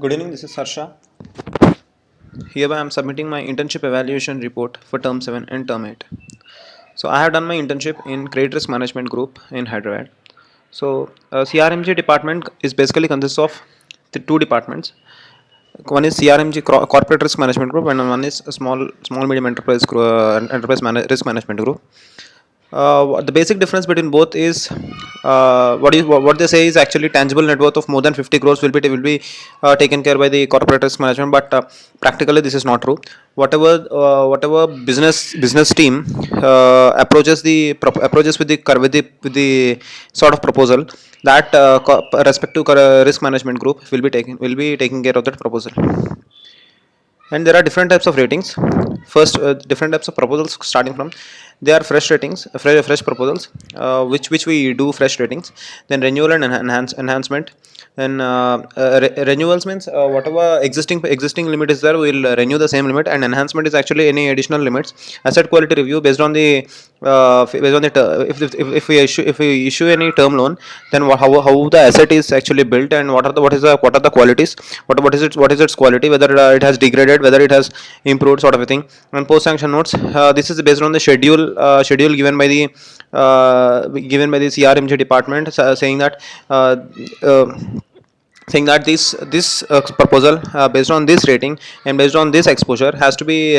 Good evening, this is Harsha. Hereby I am submitting my internship evaluation report for term 7 and term 8. So I have done my internship in credit risk management group in Hyderabad. So CRMG department is basically consists of the two departments. One is CRMG corporate risk management group and one is a small medium enterprise risk management group. The basic difference between both is what they say is actually tangible net worth of more than 50 crores will be taken care by the corporate risk management, but practically this is not true. Whatever business team approaches with the sort of proposal that respective risk management group will be taking care of that proposal. And there are different types of ratings. First, different types of proposals starting from they are fresh ratings, fresh proposals, which we do fresh ratings. Then renewal and enhancement. Then renewals means whatever existing limit is there, we'll renew the same limit, and enhancement is actually any additional limits. Asset quality review based on the if we issue any term loan, then how the asset is actually built, and what are the qualities, what is its quality, whether it has degraded, whether it has improved, sort of a thing. And post sanction notes, this is based on the schedule given by the CRMG department, saying that uh, uh, this proposal, based on this rating and based on this exposure, has to be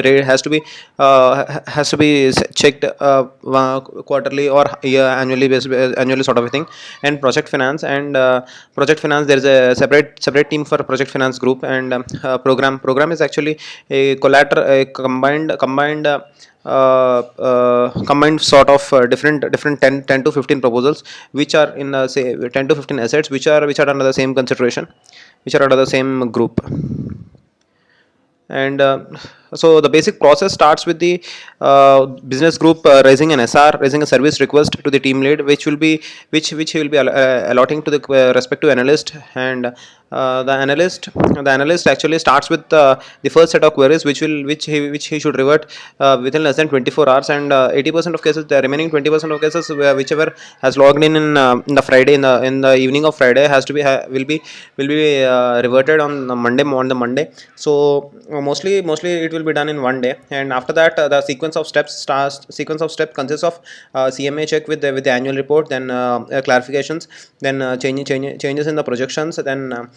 checked quarterly or annually, sort of a thing. And project finance, there is a separate team for project finance group. And program is actually a combined sort of different 10 to 15 proposals, which are in say 10 to 15 assets, which are under the same consideration, which are under the same group. And so the basic process starts with the business group raising an SR, raising a service request to the team lead, which he will be allotting to the respective analyst. And the analyst actually starts with the first set of queries, which he should revert within less than 24 hours. And 80% of cases, the remaining 20% of cases, whichever has logged in the Friday, in the evening of Friday, has to be will be reverted on the Monday. So mostly it will be done in one day. And after that, the sequence of steps consists of CMA check with the annual report, then clarifications, then changes in the projections, then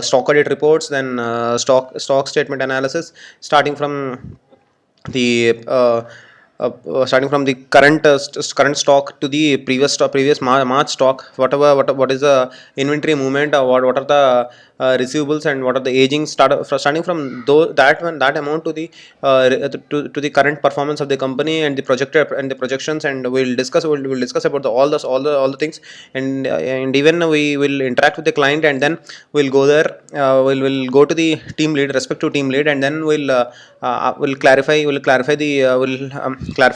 stock audit reports, then stock statement analysis, starting from the starting from the current stock to the previous March stock, what is the inventory movement, or what are the receivables, and what are the aging, starting from that amount to the current performance of the company, and the projected and the projections. And we'll discuss about all the things. And even we will interact with the client, and then we'll go there, we'll go to the respective team lead, and then we'll clarify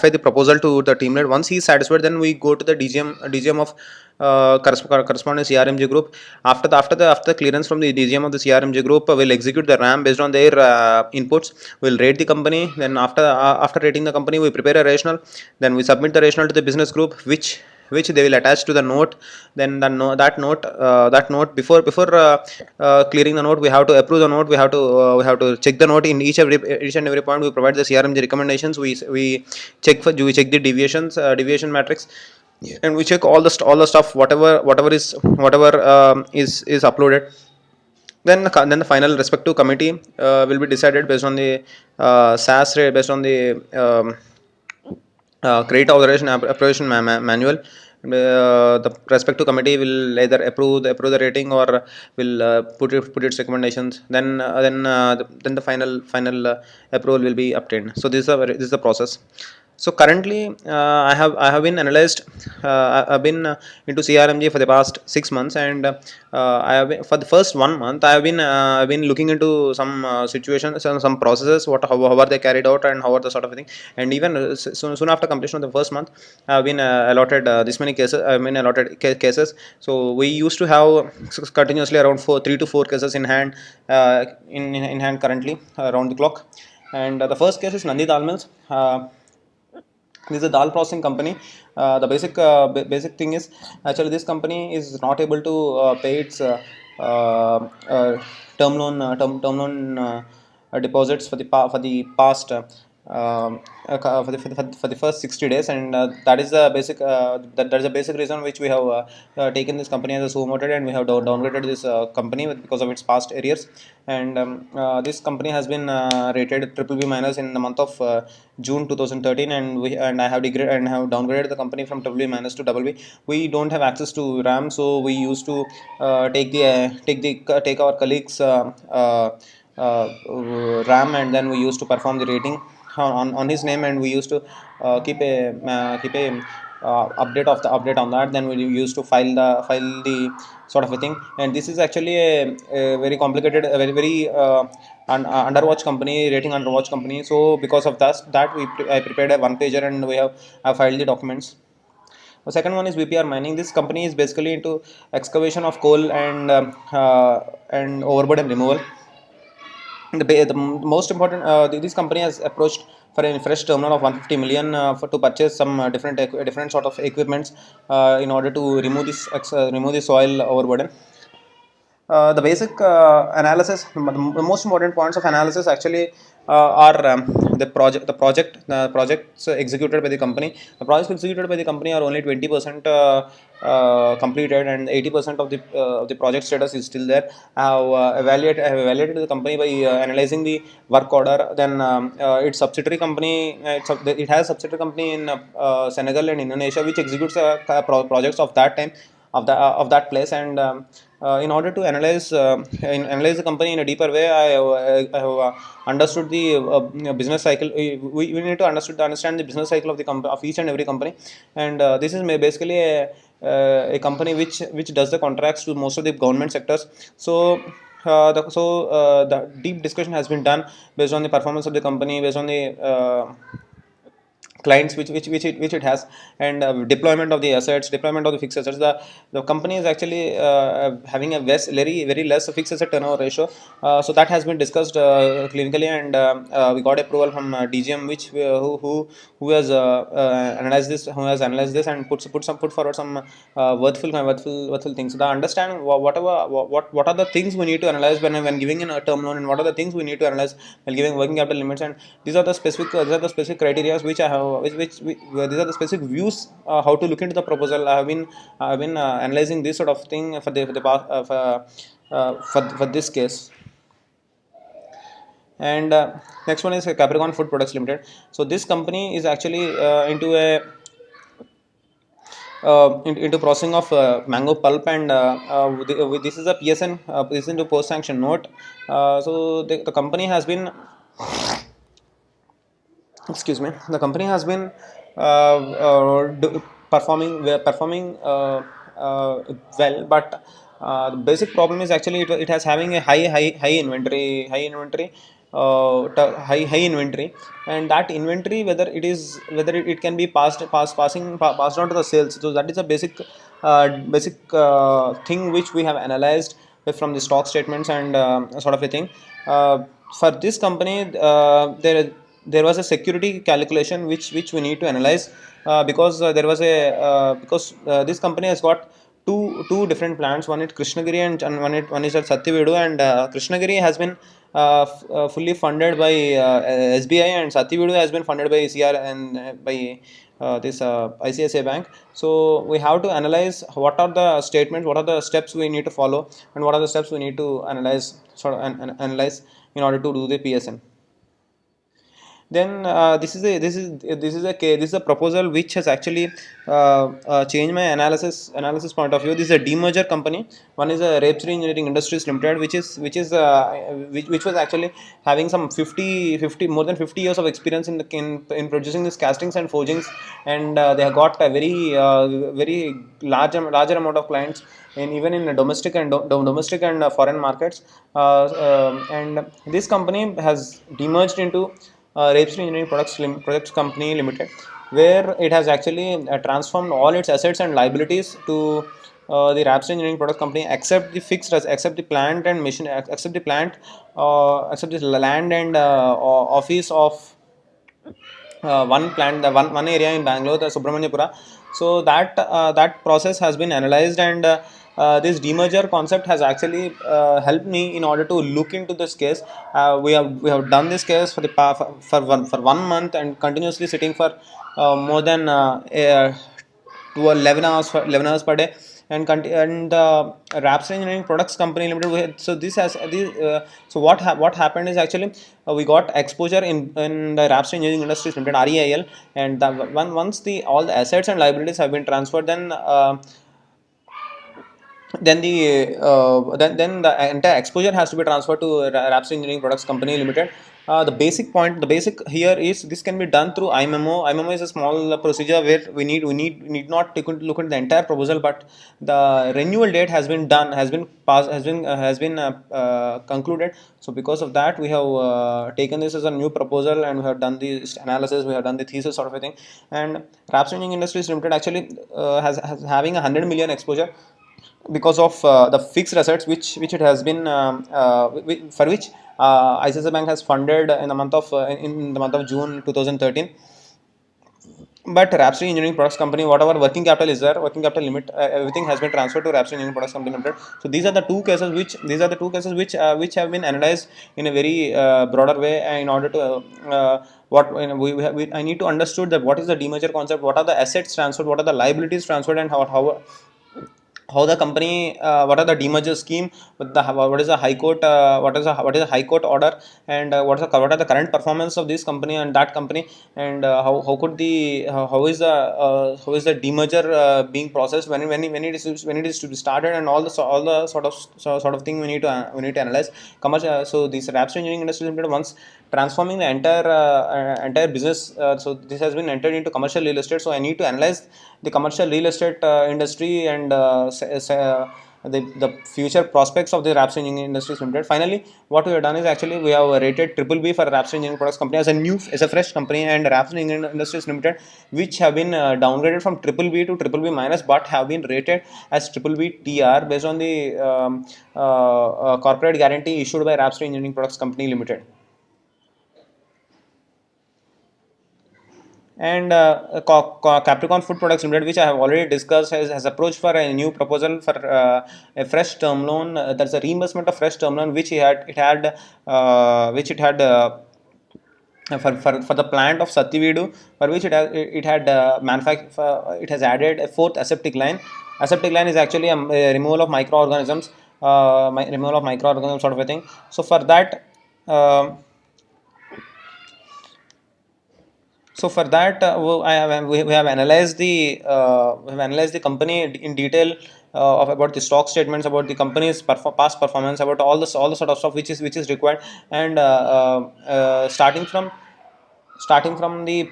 the proposal to the team lead. Once he is satisfied, then we go to the DGM of corresponding CRMG group. After the clearance from the DGM of the CRMG group, we'll execute the RAM based on their inputs. We'll rate the company. Then after rating the company, we prepare a rationale. Then we submit the rationale to the business group, which they will attach to the note. Then that note, before clearing the note, we have to approve the note. We have to check the note in each and every point. We provide the CRMG recommendations. We check the deviation matrix. Yeah. And we check all the stuff, whatever is uploaded. Then the final respective committee will be decided based on the SAS rate, based on the credit authorization application manual. The respective committee will either approve the rating, or will put its recommendations. Then the final approval will be obtained. So this is the process. So currently, I have been analyzed. I've been into CRMG for the past 6 months. And I have been, for the first 1 month, I've been looking into some situations and some processes. How are they carried out, and how are the sort of thing. And even soon after completion of the first month, I've been allotted this many cases. I've been allotted cases. So we used to have continuously around 3 to 4 cases in hand, in hand currently, around the clock. And the first case is Nandi Dal Mills. This is a dal processing company. The basic thing is, actually, this company is not able to pay its term loan deposits for the for the past for the first 60 days, and that is the basic that is the basic reason which we have taken this company as a supermoted, and we have downgraded this company because of its past arrears. And this company has been rated triple B minus in the month of June 2013, and I have degraded and have downgraded the company from triple B minus to double B. We don't have access to RAM, so we used to take our colleagues RAM, and then we used to perform the rating on his name, and we used to keep a update on that. Then we used to file the sort of a thing. And this is actually a very complicated, a very underwatch company, rating underwatch company. So because of I prepared a one pager, and I filed the documents. The second one is VPR mining. This company is basically into excavation of coal and overburden removal. The most important, this company has approached for a fresh terminal of 150 million to purchase some different sort of equipments in order to remove the soil overburden. The basic analysis, the most important points of analysis actually are the projects executed by the company. The projects executed by the company are only 20% completed, and 80% of the project status is still there. I have evaluated the company by analyzing the work order. Then its subsidiary company, it has subsidiary company in Senegal and Indonesia, which executes projects of that time, of that place. And in order to analyze the company in a deeper way, I have understood the business cycle. We need to understand the business cycle of the of each and every company. And this is basically a company which does the contracts to most of the government sectors. So the deep discussion has been done based on the performance of the company, based on the clients which it has, and deployment of the assets, deployment of the fixed assets. The company is actually having a very less fixed asset turnover ratio. So that has been discussed clinically, and we got approval from DGM, which who has analyzed this and put forward some worthful things. The understand what are the things we need to analyze when giving in a term loan, and what are the things we need to analyze while giving working capital limits. And these are the specific criteria which I have these are the specific views how to look into the proposal. I've been analyzing this sort of thing for the past for this case. And next one is Capricorn Food Products Limited. So this company is actually into processing of mango pulp, and this is a PSN, this is into post sanction note. So the company has been, excuse me, the company has been performing well, but the basic problem is actually it has having a high inventory, high inventory. And that inventory, whether it can be passed on to the sales. So that is a basic thing which we have analyzed from the stock statements, and sort of a thing. For this company, there was a security calculation which we need to analyze, because there was a because this company has got two different plants. One is Krishnagiri, and one is at Satyavedu. And Krishnagiri has been fully funded by SBI, and Satyavedu has been funded by CR and by this ICICI Bank. So we have to analyze what are the statements, what are the steps we need to follow, and what are the steps we need to analyze in order to do the PSN. Then this is a proposal which has actually changed my analysis point of view. This is a demerger company. One is a Rapesri Engineering Industries Limited, which was actually having some 50 more than 50 years of experience in producing these castings and forgings. And they have got a very larger amount of clients, and even in domestic and foreign markets. And this company has demerged into Rapesri Engineering Products Company Limited, where it has actually transformed all its assets and liabilities to the Rapesri Engineering Products Company, except except the plant and machine, except the plant, except the land and office of one plant, the one area in Bangalore, the Subramanyapura. So that process has been analyzed, and this demerger concept has actually helped me in order to look into this case. We have done this case for for 1 month and continuously sitting for more than 11 hours 11 hours per day, and Rapster Engineering Products Company Limited. So this has this, so what happened is actually we got exposure in the Rapster Engineering Industries Limited, REIL, and once the all the assets and liabilities have been transferred, then the entire exposure has to be transferred to Rapster Engineering Products Company Limited. The basic here is this can be done through IMMO. IMMO is a small procedure where we need not take look at the entire proposal, but the renewal date has been done, has been passed, has been concluded. So because of that, we have taken this as a new proposal, and we have done the analysis, we have done the thesis sort of a thing. And Rapster Engineering Industries Limited actually has having 100 million exposure because of the fixed assets which it has been for which ICICI Bank has funded in the month of June 2013. But Rapster Engineering Products Company, whatever working capital is there, working capital limit, everything has been transferred to Rapster Engineering Products Company Limited. So these are the two cases which have been analyzed in a very broader way, in order to what you know, I need to understood that what is the demerger concept, what are the assets transferred, what are the liabilities transferred, and how the company what are the demerger scheme with the what is the high court what is the high court order, and what are the current performance of this company and that company, and how could the how is the demerger being processed when it is to be started, and all the sort of thing we need to analyze commercial. So this Rapster Engineering Industry Limited, once transforming the entire business, so this has been entered into commercial real estate. So I need to analyze the commercial real estate industry, and the future prospects of the Rapster Engineering Industries Limited. Finally, what we have done is actually we have rated triple B for Rapster Engineering Products Company as a fresh company, and Rapster Engineering Industries Limited, which have been downgraded from triple B to triple B minus, but have been rated as triple B TR based on the corporate guarantee issued by Rapster Engineering Products Company Limited. And Capricorn Food Products Limited, which I have already discussed, has approached for a new proposal for a fresh term loan. That's a reimbursement of fresh term loan, which it had for the plant of Satyavedu, for which it has added a fourth aseptic line. Aseptic line is actually a removal of microorganisms, sort of a thing. So for that. So for that, we have analyzed the company in detail, about the stock statements, about the company's past performance, about all the sort of stuff which is required, and starting from the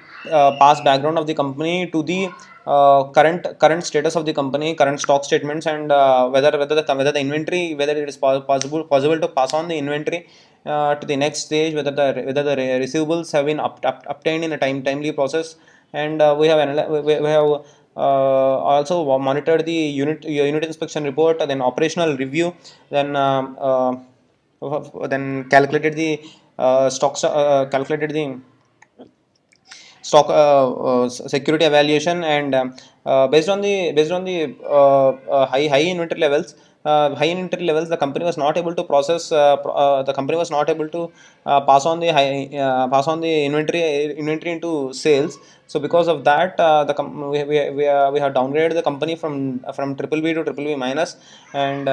past background of the company to the current status of the company, current stock statements, and whether the inventory, whether it is possible to pass on the inventory to the next stage, whether the receivables have been obtained in a timely process, and we have also monitored the unit inspection report, then operational review, then calculated the stocks calculated the stock security evaluation, and based on the high inventory levels, the company was not able to the company was not able to pass on the inventory into sales. So because of that, we have downgraded the company from triple B to triple B minus. And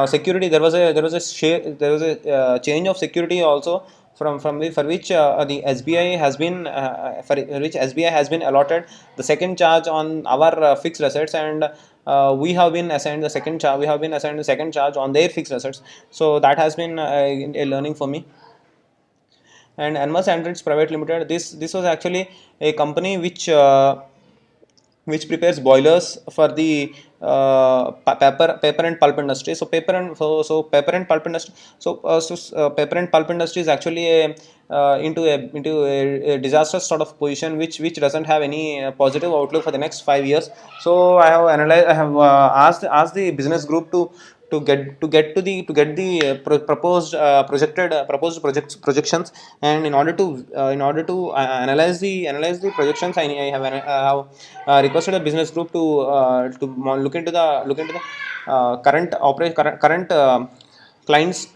security, there was a change of security also, for which the SBI has been allotted the second charge on our fixed assets, and we have been assigned the second charge on their fixed assets. So that has been a learning for me. And Anmus Androids Private Limited, this was actually a company which prepares boilers for the paper and pulp industry. So paper and pulp industry. Paper and pulp industry is actually into a disastrous sort of position, which doesn't have any positive outlook for the next 5 years. So I have analyzed. I have asked the business group to get the proposed proposed projections. And in order to analyze the projections, I have requested a business group to look into the current clients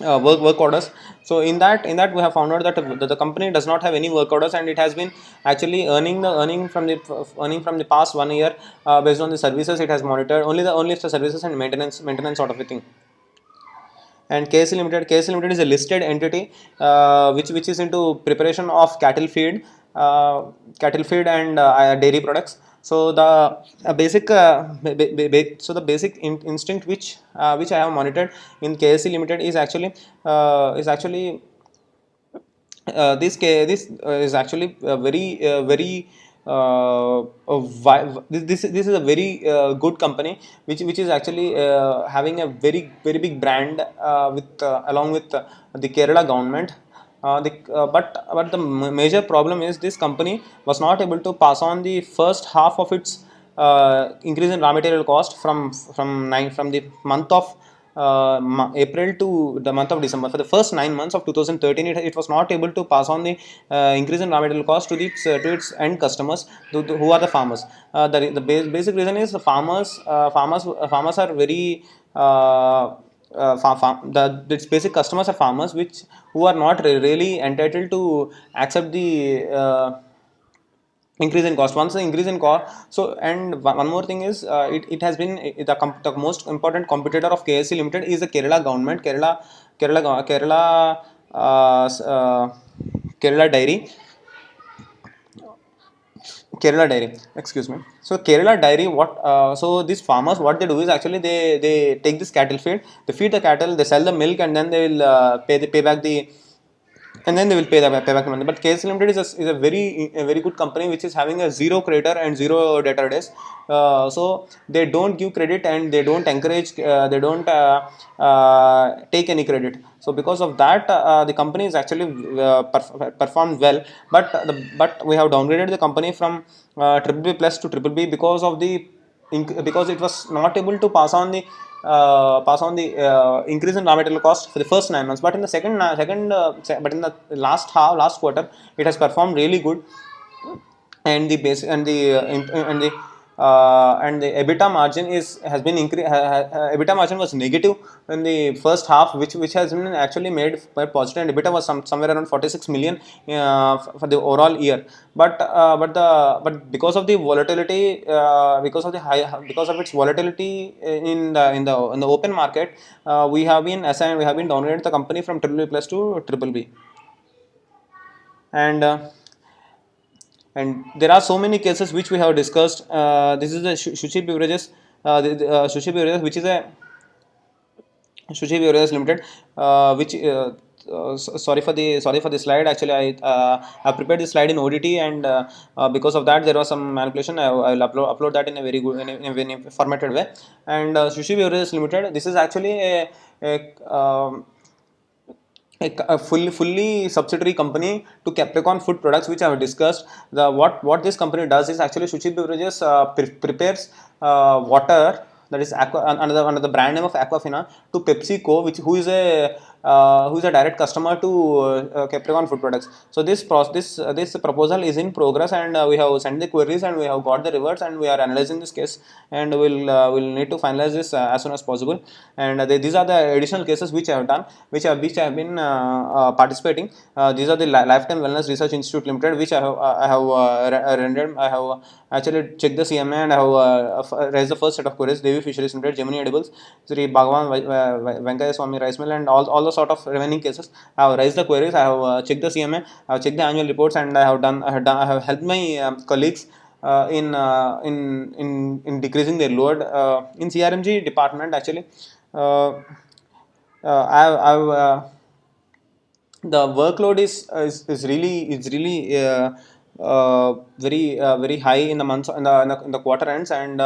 work orders. So in that we have found out that the company does not have any work orders, and it has been actually earning from the past 1 year, based on the services it has monitored, only the services and maintenance sort of a thing. And KSC Limited is a listed entity, which is into preparation of cattle feed and dairy products. So the basic instinct which I have monitored in KSC Limited is actually this is actually very this is a very good company, which is actually having a very big brand, with along with the Kerala government. But the major problem is this company was not able to pass on the first half of its increase in raw material cost from the month of April to the month of December. For the first 9 months of 2013, it was not able to pass on the increase in raw material cost to its end customers, who are the farmers. The basic reason is the farmers are very its basic customers are farmers, which who are not really entitled to accept the increase in cost. Once the increase in cost, so, and one more thing is, it has been the most important competitor of KSC Limited is the Kerala government, Kerala Kerala Dairy, Kerala Dairy, excuse me. So Kerala Dairy, so these farmers, what they do is actually they take this cattle feed, they feed the cattle, they sell the milk, and then they will pay back the, and then they will pay back the money. But KS Limited is a very good company, which is having a zero creditor and zero debtor days. So they don't give credit, and they don't encourage, they don't take any credit. So because of that, the company is actually performed well. But we have downgraded the company from triple B plus to triple B because it was not able to pass on the increase in raw material cost for the first 9 months. But in the but in the last quarter, it has performed really good. And the base and the EBITDA margin has been increased. EBITDA margin was negative in the first half, which has been actually made by positive, and EBITDA was somewhere around 46 million for the overall year. But because of the volatility, because of its volatility in the open market, we have been downgraded the company from triple B plus to triple B. And uh, and there are so many cases which we have discussed. This is the Sushi Beverages, Sushi Beverages, which is a Sushi Beverages Limited, which sorry for the slide. Actually, I prepared this slide in ODT, and because of that, there was some manipulation. I will upload that in a very good, in a formatted way. And Sushi Beverages Limited, this is actually a fully subsidiary company to Capricorn Food Products, which I have discussed. What this company does is actually Sushi Beverages prepares water, that is under the brand name of Aquafina, to PepsiCo, who is a direct customer to Capricorn Food Products. So this proposal is in progress, and we have sent the queries, and we have got the rewards, and we are analyzing this case, and we'll need to finalize this as soon as possible. And these are the additional cases which I have done, which I have been participating. These are the Lifetime Wellness Research Institute Limited, which I have rendered. I have actually checked the CMA, and I have raised the first set of queries. Devi Fisheries Limited, Gemini Edibles, Sri Bhagavan Venkaya Swami Rice Mill, and all the sort of remaining cases. I have raised the queries. I have checked the CMA. I have checked the annual reports, and I have helped my colleagues in decreasing their load in CRMG department. Actually, uh, I've the workload is really very high in the months, in the quarter ends. And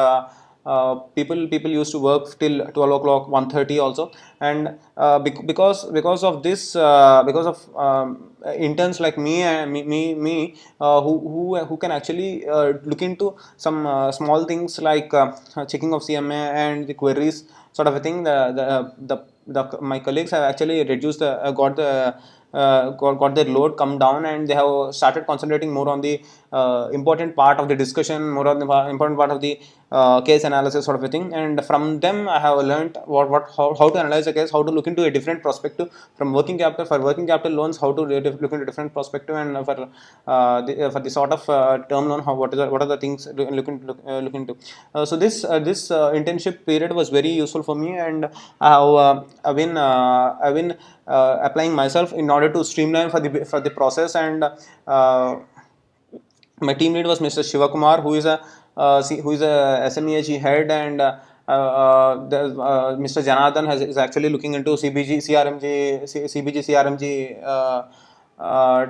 people used to work till 12 o'clock, 1:30 also. And because of this, because of interns like me, who can actually look into some small things like checking of CMA and the queries. sort of a thing. My colleagues have actually reduced the got their load come down, and they have started concentrating more on the important part of the discussion, more on the important part of the case analysis, sort of a thing. And from them I have learned how to analyze a case, how to look into a different perspective from working capital. For working capital loans, how to look into different perspective, and for the sort of term loan, how what are the things look into. So this internship period was very useful for me, and I've been applying myself in order to streamline for the process. And my team lead was Mr. Shivakumar, who is who is a SMEHE head, and Mr. Janardhan is actually looking into CBG CRMG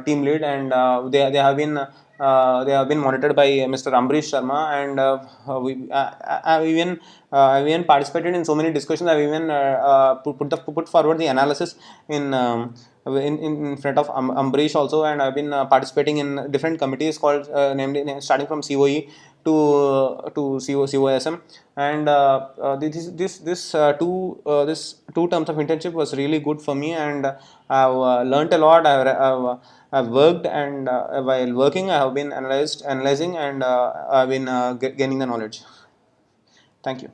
team lead, and they have been monitored by Mr. Ambrish Sharma, and I've even participated in so many discussions. I've even put forward the analysis in. In front of Ambrish also, and I've been participating in different committees called namely starting from COE to COSM, and this two terms of internship was really good for me, and I've learned a lot. I've worked, and while working I have been analyzing, and I've been gaining the knowledge. Thank you.